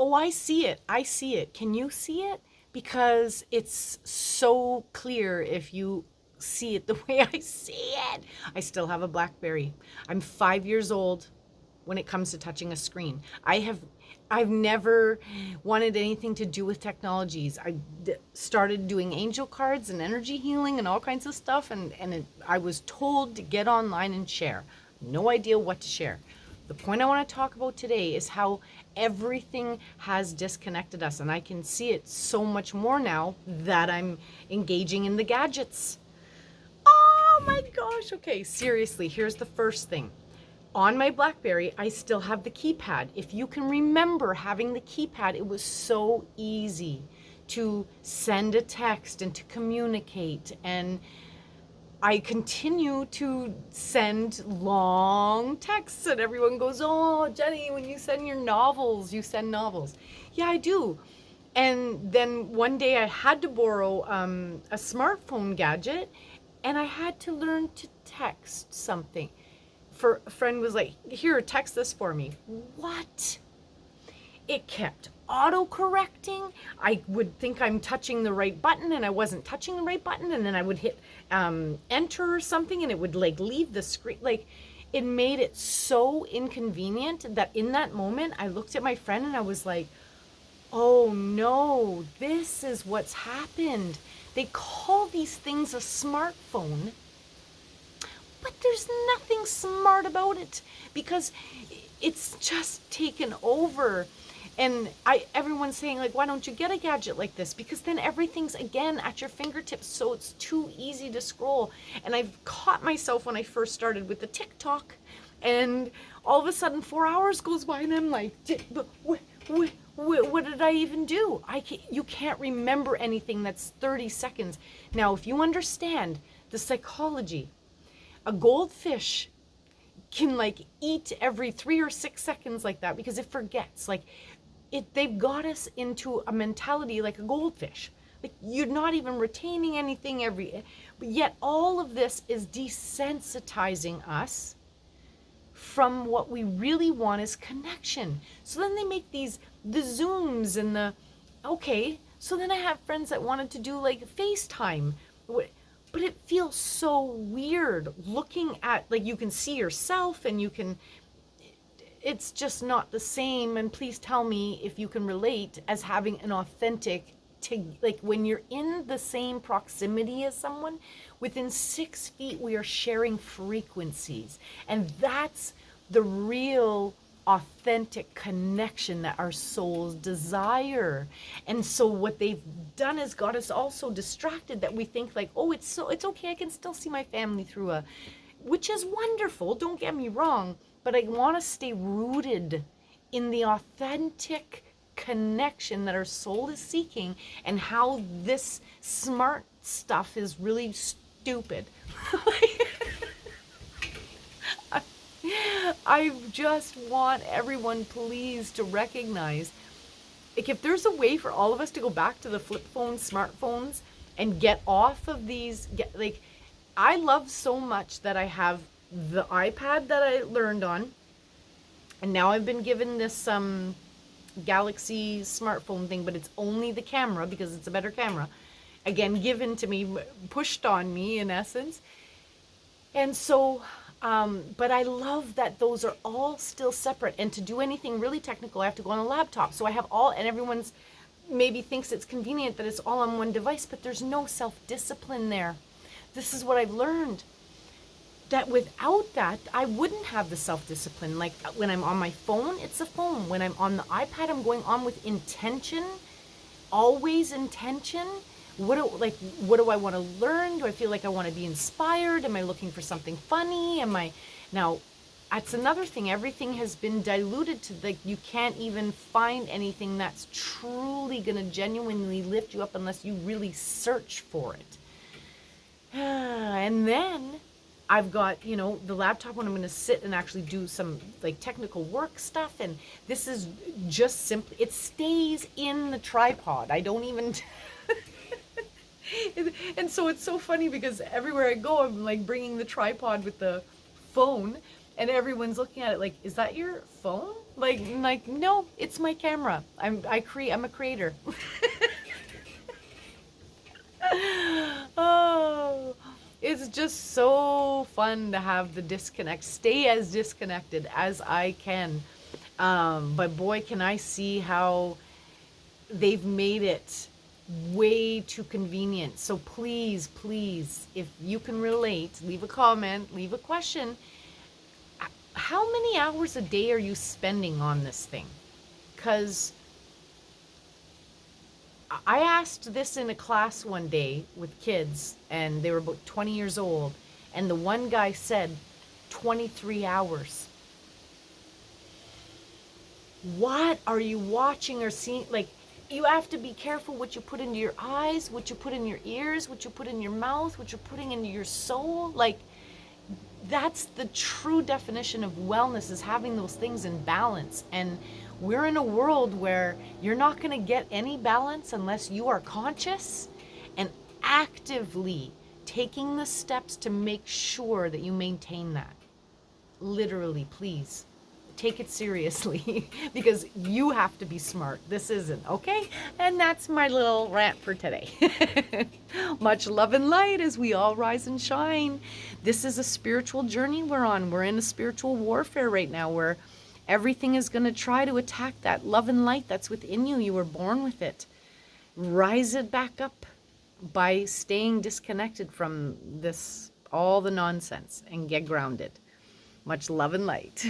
Oh, I see it. I see it. Can you see it? Because it's so clear if you see it the way I see it. I still have a BlackBerry. I'm 5 years old when it comes to touching a screen. I've never wanted anything to do with technologies. Started doing angel cards and energy healing and all kinds of stuff, and I was told to get online and share. No idea what to share. The point I want to talk about today is how everything has disconnected us, and I can see it so much more now that I'm engaging in the gadgets. Oh my gosh. Okay, seriously, here's the first thing. On my BlackBerry, I still have the keypad. If you can remember having the keypad, it was so easy to send a text and to communicate. And I continue to send long texts, and everyone goes, "Oh, Jenny, when you send your novels, you send novels." Yeah, I do. And then one day I had to borrow a smartphone gadget, and I had to learn to text something. For a friend was like, "Here, text this for me." What? It kept auto correcting. I would think I'm touching the right button and I wasn't touching the right button, and then I would hit enter or something and it would like leave the screen. Like, it made it so inconvenient that in that moment I looked at my friend and I was like, oh no, this is what's happened. They call these things a smartphone, but there's nothing smart about it because it's just taken over. And everyone's saying, like, why don't you get a gadget like this? Because then everything's again at your fingertips, so it's too easy to scroll. And I've caught myself when I first started with the TikTok, and all of a sudden 4 hours goes by and I'm like, what did I even do? You can't remember anything that's 30 seconds. Now, if you understand the psychology, a goldfish can like eat every 3 or 6 seconds like that because it forgets. Like, they've got us into a mentality like a goldfish. Like, you're not even retaining anything but yet all of this is desensitizing us from what we really want is connection. So then they make the Zooms and okay, so then I have friends that wanted to do like FaceTime, but it feels so weird looking at, like, you can see yourself and it's just not the same. And please tell me if you can relate as having an authentic, like when you're in the same proximity as someone, within 6 feet, we are sharing frequencies. And that's the real authentic connection that our souls desire. And so what they've done is got us all so distracted that we think like, oh, it's okay, I can still see my family through which is wonderful, don't get me wrong, but I want to stay rooted in the authentic connection that our soul is seeking, and how this smart stuff is really stupid. I just want everyone, please, to recognize, like, if there's a way for all of us to go back to the flip phones, smartphones, and get off of these, like, I love so much that I have the iPad that I learned on, and now I've been given this Galaxy smartphone thing, but it's only the camera because it's a better camera. Again, given to me, pushed on me in essence. And so, but I love that those are all still separate. And to do anything really technical, I have to go on a laptop. So I have all, and everyone's maybe thinks it's convenient that it's all on one device, but there's no self-discipline there. This is what I've learned, that without that, I wouldn't have the self-discipline. Like, when I'm on my phone, it's a phone. When I'm on the iPad, I'm going on with intention, always intention. What do I want to learn? Do I feel like I want to be inspired? Am I looking for something funny? Now, that's another thing. Everything has been diluted to you can't even find anything that's truly going to genuinely lift you up unless you really search for it. And then I've got, the laptop when I'm going to sit and actually do some like technical work stuff. And this is just simply, it stays in the tripod. I don't even, and so it's so funny because everywhere I go, I'm like bringing the tripod with the phone. And everyone's looking at it like, is that your phone? Like no, it's my camera. I'm a creator. Oh, it's just so fun to have the disconnect. Stay as disconnected as I can. But boy, can I see how they've made it way too convenient. So please, please, if you can relate, leave a comment, leave a question. How many hours a day are you spending on this thing? Because I asked this in a class one day with kids, and they were about 20 years old, and the one guy said 23 hours. What are you watching or seeing? Like, you have to be careful what you put into your eyes, what you put in your ears, what you put in your mouth, what you're putting into your soul. Like, that's the true definition of wellness, is having those things in balance. And we're in a world where you're not going to get any balance unless you are conscious and actively taking the steps to make sure that you maintain that. Literally, please take it seriously because you have to be smart. This isn't, okay? And that's my little rant for today. Much love and light as we all rise and shine. This is a spiritual journey we're on. We're in a spiritual warfare right now where everything is going to try to attack that love and light that's within you. You were born with it. Rise it back up by staying disconnected from this, all the nonsense, and get grounded. Much love and light.